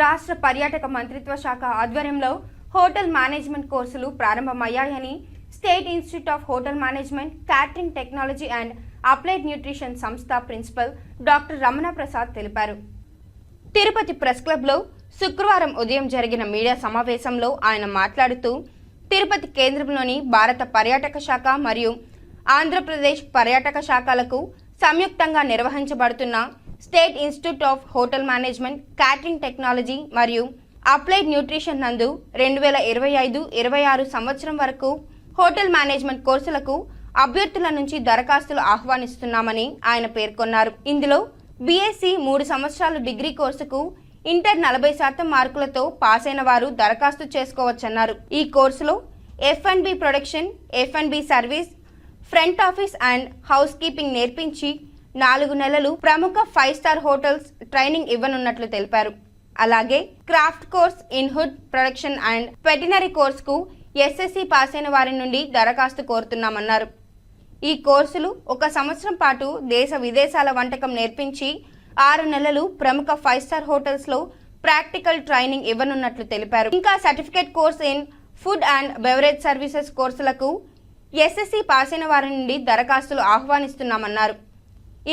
రాష్ట్ర పర్యాటక మంత్రిత్వ శాఖ ఆధ్వర్యంలో హోటల్ మేనేజ్మెంట్ కోర్సులు ప్రారంభమయ్యాయని state institute of hotel management, catering technology and applied nutrition సంస్థ ప్రిన్సిపల్ డాక్టర్ రమణ ప్రసాద్ తెలిపారు. తిరుపతి ప్రెస్ క్లబ్లో శుక్రవారం ఉదయం జరిగిన మీడియా సమావేశంలో ఆయన మాట్లాడుతూ, తిరుపతి కేంద్రంలోని భారత పర్యాటక శాఖ మరియు ఆంధ్రప్రదేశ్ పర్యాటక శాఖలకు సంయుక్తంగా నిర్వహించబడుతున్న state institute of hotel management, catering technology మరియు అప్లైడ్ న్యూట్రిషన్ నందు 2025-26 సంవత్సరం వరకు హోటల్ మేనేజ్మెంట్ కోర్సులకు అభ్యర్థుల నుంచి దరఖాస్తులు ఆహ్వానిస్తున్నామని ఆయన పేర్కొన్నారు. ఇందులో బీఎస్సీ 3 సంవత్సరాల డిగ్రీ కోర్సుకు ఇంటర్ 40% మార్కులతో పాస్ అయిన వారు దరఖాస్తు చేసుకోవచ్చన్నారు. ఈ కోర్సులో F&B production, F&B service, front office and house keeping నేర్పించి 4 నెలలు ప్రముఖ 5 స్టార్ హోటల్స్ ట్రైనింగ్ ఇవ్వనున్నట్లు తెలిపారు. అలాగే craft course, in food production and వెటనరీ కోర్సుకు SSC పాస్ అయిన వారి నుండి దరఖాస్తు కోరుతున్నామన్నారు. ఈ కోర్సులు 1 సంవత్సరం పాటు దేశ విదేశాల వంటకం నేర్పించి 6 నెలలు ప్రముఖ 5 స్టార్ హోటల్స్ లో ప్రాక్టికల్ ట్రైనింగ్ ఇవ్వనున్నట్లు తెలిపారు. ఇంకా certificate course in food and beverage services కోర్సులకు SSC పాస్ అయిన వారి నుండి దరఖాస్తులు ఆహ్వానిస్తున్నామన్నారు.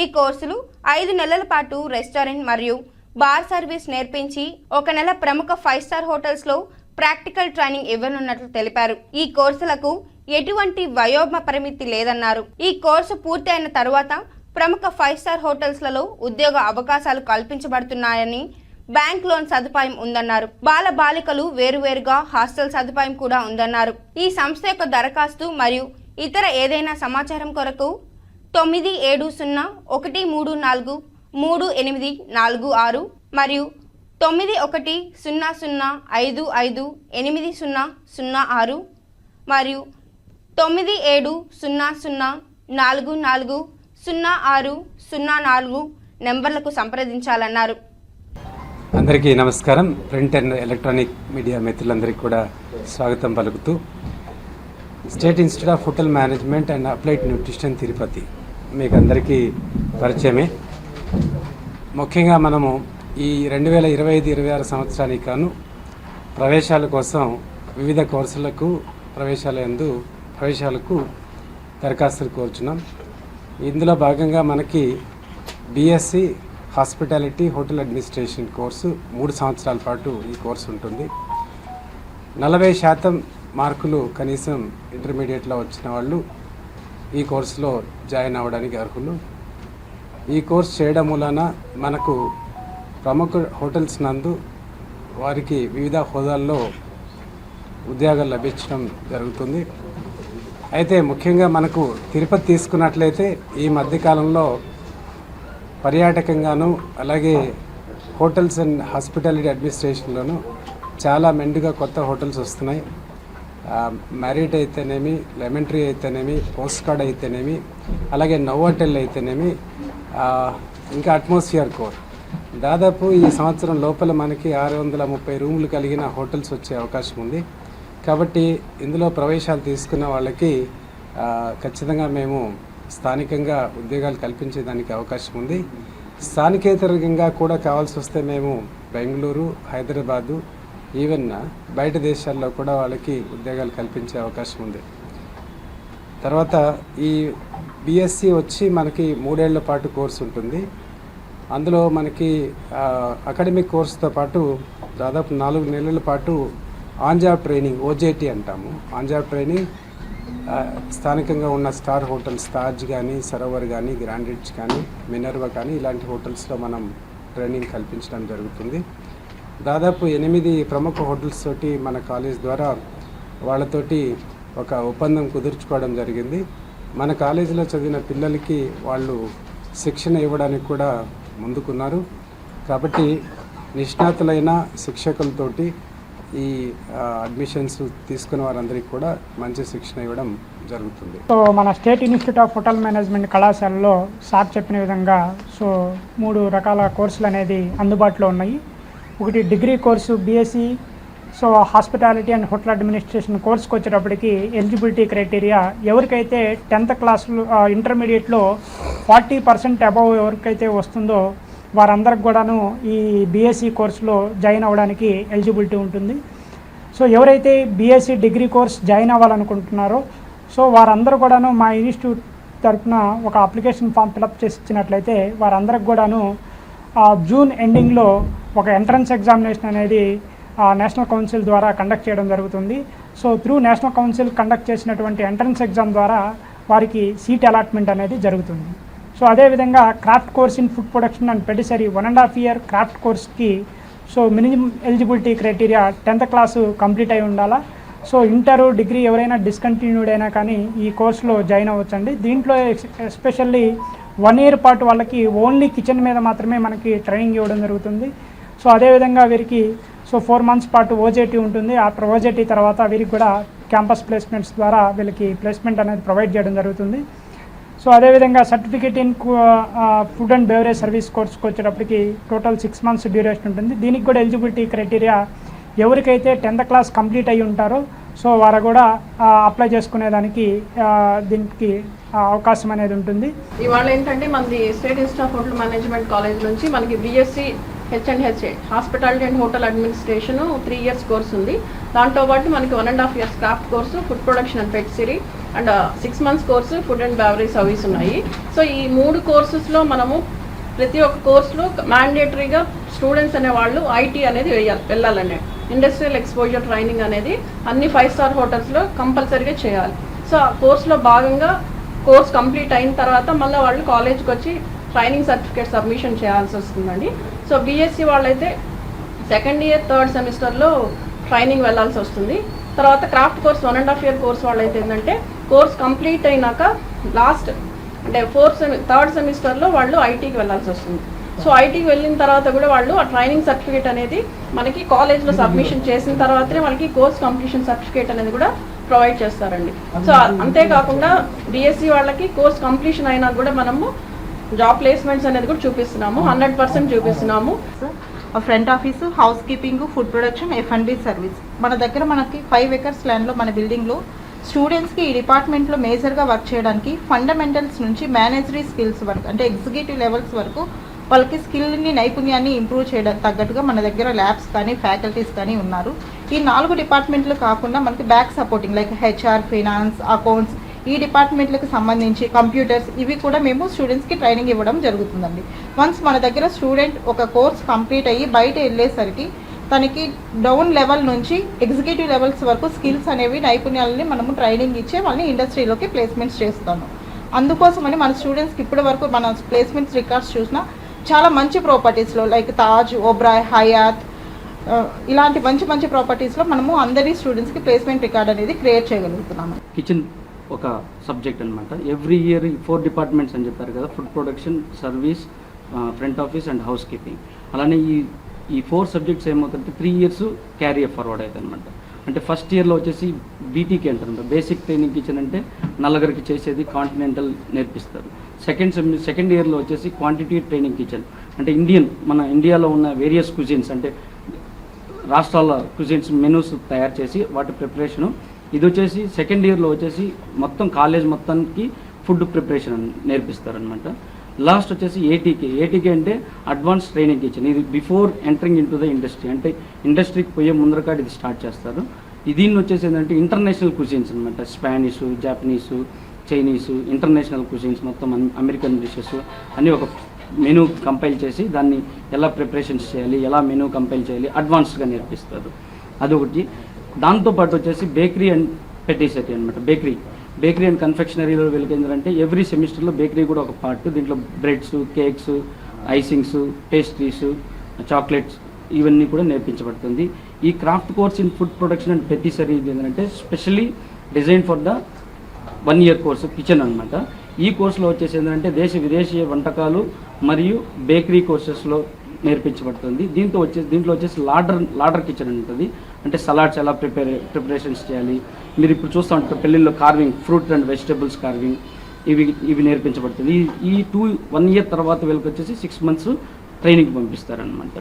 ఈ కోర్సులు 5 నెలల పాటు రెస్టారెంట్ మరియు బార్ సర్వీస్ నేర్పించి 1 నెల ప్రముఖ 5 స్టార్ హోటల్స్ లో ప్రాక్టికల్ ట్రైనింగ్ ఇవ్వనున్నట్లు తెలిపారు. ఈ కోర్సులకు ఎటువంటి వయోమ పరిమితి లేదన్నారు. ఈ కోర్సు పూర్తి అయిన తరువాత ప్రముఖ 5 స్టార్ హోటల్స్ లలో ఉద్యోగ అవకాశాలు కల్పించబడుతున్నాయని, బ్యాంక్ లోన్ సదుపాయం ఉందన్నారు. బాల బాలికలు వేరువేరుగా హాస్టల్ సదుపాయం కూడా ఉందన్నారు. ఈ సంస్థ యొక్క దరఖాస్తు మరియు ఇతర ఏదైనా సమాచారం కొరకు 9131343846 మరియు 9100558006 మరియు 9700440604 నెంబర్లకు సంప్రదించాలన్నారు. అందరికీ నమస్కారం. ప్రింట్ అండ్ ఎలక్ట్రానిక్ మీడియా మిత్రులందరికీ కూడా స్వాగతం పలుకుతూ, state institute of hotel management and applied nutrition Tirupati మీకు అందరికీ పరిచయమే. ముఖ్యంగా మనము ఈ 2025-26 సంవత్సరానికి గాను ప్రవేశాల కోసం వివిధ కోర్సులకు ప్రవేశాలకు దరఖాస్తులు కోరుచున్నాం. ఇందులో భాగంగా మనకి BSc hospitality hotel administration course 3 సంవత్సరాల పాటు ఈ కోర్సు ఉంటుంది. 40% మార్కులు కనీసం ఇంటర్మీడియట్లో వచ్చిన వాళ్ళు ఈ కోర్సులో జాయిన్ అవ్వడానికి అర్హులు. ఈ కోర్సు చేయడం వలన మనకు ప్రముఖ హోటల్స్ నందు వారికి వివిధ హోదాల్లో ఉద్యోగాలు లభించడం జరుగుతుంది. అయితే ముఖ్యంగా మనకు తిరుపతి తీసుకున్నట్లయితే ఈ మధ్యకాలంలో పర్యాటకంగాను అలాగే హోటల్స్ అండ్ హాస్పిటాలిటీ అడ్మినిస్ట్రేషన్లోనూ చాలా మెండుగా కొత్త హోటల్స్ వస్తున్నాయి. మ్యారిట్ అయితేనేమి, లెమన్ ట్రీ అయితేనేమి, పోస్ట్ కార్డ్ అయితేనేమి, అలాగే నోవాటెల్ అయితేనేమి, ఇంకా అట్మాస్ఫియర్ కోర్, దాదాపు ఈ సంవత్సరం లోపల మనకి 630 రూములు కలిగిన హోటల్స్ వచ్చే అవకాశం ఉంది. కాబట్టి ఇందులో ప్రవేశాలు తీసుకున్న వాళ్ళకి ఖచ్చితంగా మేము స్థానికంగా ఉద్యోగాలు కల్పించేదానికి అవకాశం ఉంది. స్థానికేతరంగా కూడా కావాల్సి వస్తే మేము బెంగళూరు, హైదరాబాదు, ఈవెన్ బయట దేశాల్లో కూడా వాళ్ళకి ఉద్యోగాలు కల్పించే అవకాశం ఉంది. తర్వాత ఈ బీఎస్సీ వచ్చి మనకి 3 ఏళ్ల పాటు కోర్సు ఉంటుంది. అందులో మనకి అకాడమిక్ కోర్సుతో పాటు దాదాపు 4 నెలల పాటు ఆన్ జాబ్ ట్రైనింగ్, OJT అంటాము. ఆన్ జాబ్ ట్రైనింగ్ స్థానికంగా ఉన్న స్టార్ హోటల్స్, తాజ్ కానీ, సరోవర్ కానీ, గ్రాండ్ రిచ్ కానీ, మినర్వా కానీ ఇలాంటి హోటల్స్లో మనం ట్రైనింగ్ కల్పించడం జరుగుతుంది. దాదాపు 8 ప్రముఖ హోటల్స్ తోటి మన కాలేజ్ ద్వారా వాళ్ళతోటి ఒక ఒప్పందం కుదుర్చుకోవడం జరిగింది. మన కాలేజీలో చదివిన పిల్లలకి వాళ్ళు శిక్షణ ఇవ్వడానికి కూడా ముందుకున్నారు. కాబట్టి నిష్ణాతులైన శిక్షకులతోటి ఈ అడ్మిషన్స్ తీసుకున్న వారందరికీ కూడా మంచి శిక్షణ ఇవ్వడం జరుగుతుంది. సో మన state institute of hotel management కళాశాలలో సార్ చెప్పిన విధంగా 3 రకాల కోర్సులు అనేది అందుబాటులో ఉన్నాయి. ఒకటి degree course BSc, hospitality and hotel administration కోర్సుకు వచ్చేటప్పటికి ఎలిజిబిలిటీ క్రైటీరియా ఎవరికైతే 10th క్లాస్లో ఇంటర్మీడియట్లో 40% అబవ్ ఎవరికైతే వస్తుందో వారందరికి కూడాను ఈ బీఎస్సీ కోర్సులో జాయిన్ అవ్వడానికి ఎలిజిబిలిటీ ఉంటుంది. సో ఎవరైతే బీఎస్సీ డిగ్రీ కోర్స్ జాయిన్ అవ్వాలనుకుంటున్నారో సో వారందరూ కూడాను మా ఇన్స్టిట్యూట్ తరఫున ఒక అప్లికేషన్ ఫామ్ ఫిలప్ చేసి ఇచ్చినట్లయితే వారందరికి కూడాను జూన్ ఎండింగ్లో ఒక ఎంట్రన్స్ ఎగ్జామినేషన్ అనేది నేషనల్ కౌన్సిల్ ద్వారా కండక్ట్ చేయడం జరుగుతుంది. So through national council conduct చేసినటువంటి ఎంట్రన్స్ ఎగ్జామ్ ద్వారా వారికి సీట్ అలాట్మెంట్ అనేది జరుగుతుంది. సో అదేవిధంగా craft course in food production and patisserie 1.5 year craft కోర్స్కి so minimum eligibility criteria 10th class complete అయి ఉండాలా. సో ఇంటర్ డిగ్రీ ఎవరైనా డిస్కంటిన్యూడ్ అయినా కానీ ఈ కోర్సులో జాయిన్ అవ్వచ్చండి. దీంట్లో ఎస్పెషల్లీ 1 year పాటు వాళ్ళకి ఓన్లీ కిచెన్ మీద మాత్రమే మనకి ట్రైనింగ్ ఇవ్వడం జరుగుతుంది. సో అదేవిధంగా వీరికి సో 4 months పాటు ఓజేటీ ఉంటుంది. ఆఫ్టర్ ఓజేటీ తర్వాత వీరికి కూడా క్యాంపస్ ప్లేస్మెంట్స్ ద్వారా వీళ్ళకి ప్లేస్మెంట్ అనేది ప్రొవైడ్ చేయడం జరుగుతుంది. సో అదేవిధంగా certificate in food and beverage service కోర్స్కి వచ్చేటప్పటికి టోటల్ 6 months డ్యూరేషన్ ఉంటుంది. దీనికి కూడా ఎలిజిబిలిటీ క్రైటీరియా ఎవరికైతే 10th క్లాస్ కంప్లీట్ అయ్యి ఉంటారో సో వారు కూడా అప్లై చేసుకునేదానికి దీనికి అవకాశం అనేది ఉంటుంది. ఇవాళ ఏంటంటే మనది state institute of hotel management college నుంచి మనకి BSc H and HA hospitality and hotel administration 3 years course ఉంది. దాంతో పాటు మనకి 1.5 years craft course, food production and patisserie and 6 months course food and beverage service ఉన్నాయి. సో ఈ 3 కోర్సెస్లో మనము ప్రతి ఒక్క కోర్సులో మ్యాండేటరీగా స్టూడెంట్స్ అనేవాళ్ళు ఐటీ అనేది వెళ్ళాలండి. ఇండస్ట్రియల్ ఎక్స్పోజర్ ట్రైనింగ్ అనేది అన్ని 5-star హోటల్స్లో కంపల్సరీగా చేయాలి. సో ఆ కోర్సులో భాగంగా కోర్స్ కంప్లీట్ అయిన తర్వాత మళ్ళీ వాళ్ళు కాలేజ్కి వచ్చి ట్రైనింగ్ సర్టిఫికేట్ సబ్మిషన్ చేయాల్సి వస్తుందండి. సో బీఎస్సీ వాళ్ళైతే 2nd year 3rd సెమిస్టర్లో ట్రైనింగ్ వెళ్ళాల్సి వస్తుంది. తర్వాత క్రాఫ్ట్ కోర్స్ 1.5 year కోర్స్ వాళ్ళైతే ఏంటంటే కోర్స్ కంప్లీట్ అయినాక లాస్ట్ అంటే 3rd సెమిస్టర్లో వాళ్ళు ఐటీకి వెళ్ళాల్సి వస్తుంది. సో ఐటీకి వెళ్ళిన తర్వాత కూడా వాళ్ళు ఆ ట్రైనింగ్ సర్టిఫికేట్ అనేది మనకి కాలేజ్లో సబ్మిషన్ చేసిన తర్వాతనే వాళ్ళకి కోర్స్ కంప్లీషన్ సర్టిఫికేట్ అనేది కూడా ప్రొవైడ్ చేస్తారండి. సో అంతేకాకుండా బీఎస్సీ వాళ్ళకి కోర్స్ కంప్లీషన్ అయినా కూడా మనము జాబ్ ప్లేస్మెంట్స్ అనేది కూడా చూపిస్తున్నాము, 100% చూపిస్తున్నాము. Front office, house keeping, food production, F&B service. మన దగ్గర మనకి 5 acres ల్యాండ్లో మన బిల్డింగ్లో స్టూడెంట్స్కి ఈ డిపార్ట్మెంట్లో మేజర్గా వర్క్ చేయడానికి ఫండమెంటల్స్ నుంచి మేనేజరీ స్కిల్స్ వరకు అంటే ఎగ్జిక్యూటివ్ లెవెల్స్ వరకు వాళ్ళకి స్కిల్ని నైపుణ్యాన్ని ఇంప్రూవ్ చేయడం తగ్గట్టుగా మన దగ్గర ల్యాబ్స్ కానీ ఫ్యాకల్టీస్ కానీ ఉన్నారు. ఈ 4 డిపార్ట్మెంట్లు కాకుండా మనకి back supporting like HR, finance, accounts ఈ డిపార్ట్మెంట్లకు సంబంధించి కంప్యూటర్స్ ఇవి కూడా మేము స్టూడెంట్స్కి ట్రైనింగ్ ఇవ్వడం జరుగుతుందండి. వన్స్ మన దగ్గర స్టూడెంట్ ఒక కోర్స్ కంప్లీట్ అయ్యి బయట వెళ్ళేసరికి తనకి డౌన్ లెవెల్ నుంచి ఎగ్జిక్యూటివ్ లెవెల్స్ వరకు స్కిల్స్ అనేవి నైపుణ్యాలని మనము ట్రైనింగ్ ఇచ్చే వాళ్ళని ఇండస్ట్రీలోకి ప్లేస్మెంట్స్ చేస్తాము. అందుకోసమని మన స్టూడెంట్స్కి ఇప్పటి వరకు మన ప్లేస్మెంట్స్ రికార్డ్స్ చూసినా చాలా మంచి ప్రాపర్టీస్లో లైక్ తాజ్, ఓబ్రాయ్, హయాత్ ఇలాంటి మంచి మంచి ప్రాపర్టీస్లో మనము అందరి స్టూడెంట్స్కి ప్లేస్మెంట్ రికార్డ్ అనేది క్రియేట్ చేయగలుగుతున్నాము. కిచెన్ ఒక సబ్జెక్ట్ అనమాట. ఎవ్రీ ఇయర్ 4 డిపార్ట్మెంట్స్ అని చెప్పారు కదా, food production, service, front office and house keeping. అలానే ఈ 4 సబ్జెక్ట్స్ ఏమవుతుందంటే 3 years క్యారీ ఫార్వర్డ్ అవుతుంది అనమాట. అంటే ఫస్ట్ ఇయర్లో వచ్చేసి బీటీకి అంటారు, బేసిక్ ట్రైనింగ్ కిచెన్ అంటే నలుగురికి చేసేది కాంటినెంటల్ నేర్పిస్తారు. సెకండ్ ఇయర్లో వచ్చేసి క్వాంటిటీ ట్రైనింగ్ కిచెన్ అంటే మన ఇండియాలో ఉన్న వేరియస్ కుజిన్స్ అంటే రాష్ట్రాల కుజిన్స్ మెనూస్ తయారు చేసి వాటి ప్రిపరేషను. ఇది వచ్చేసి సెకండ్ ఇయర్లో వచ్చేసి మొత్తం కాలేజ్ మొత్తానికి ఫుడ్ ప్రిపరేషన్ నేర్పిస్తారనమాట. లాస్ట్ వచ్చేసి ఏటీకే అంటే అడ్వాన్స్ ట్రైనింగ్ కిచెన్. ఇది before entering in to the industry అంటే ఇండస్ట్రీకి పోయే ముందరకాడ ఇది స్టార్ట్ చేస్తారు. దీన్ని వచ్చేసి ఏంటంటే ఇంటర్నేషనల్ కుజిన్స్ అనమాట. స్పానిష్, జాపనీసు, చైనీసు, ఇంటర్నేషనల్ కుజిన్స్ మొత్తం అమెరికన్ డిషెస్ అన్నీ ఒక మెనూ కంపైల్ చేసి దాన్ని ఎలా ప్రిపరేషన్స్ చేయాలి, ఎలా మెనూ కంపైల్ చేయాలి అడ్వాన్స్గా నేర్పిస్తారు. అదొకటి. దాంతోపాటు వచ్చేసి బేకరీ అండ్ పెటిసరీ అనమాట. బేకరీ అండ్ కన్ఫెక్షనరీలో వెళ్ళిందంటే ఎవ్రీ సెమిస్టర్లో బేకరీ కూడా ఒక పార్ట్. దీంట్లో breads, cakes, icings, pastries, chocolates ఇవన్నీ కూడా నేర్పించబడుతుంది. ఈ craft course in food production and patisserie ఏంటంటే specially design for the 1 year course kitchen అనమాట. ఈ కోర్సులో వచ్చేసి ఏంటంటే విదేశీ వంటకాలు మరియు బేకరీ కోర్సెస్లో నేర్పించబడుతుంది. దీంట్లో వచ్చేసి లాడర్ కిచెన్ ఉంటుంది. అంటే సలాడ్స్ ఎలా ప్రిపరేషన్స్ చేయాలి, మీరు ఇప్పుడు చూస్తూ ఉంటారు పెళ్ళిళ్ళలో carving, fruit and vegetables carving ఇవి నేర్పించబడుతుంది. ఈ 1 year తర్వాత వీళ్ళకి వచ్చేసి 6 months ట్రైనింగ్ పంపిస్తారనమాట.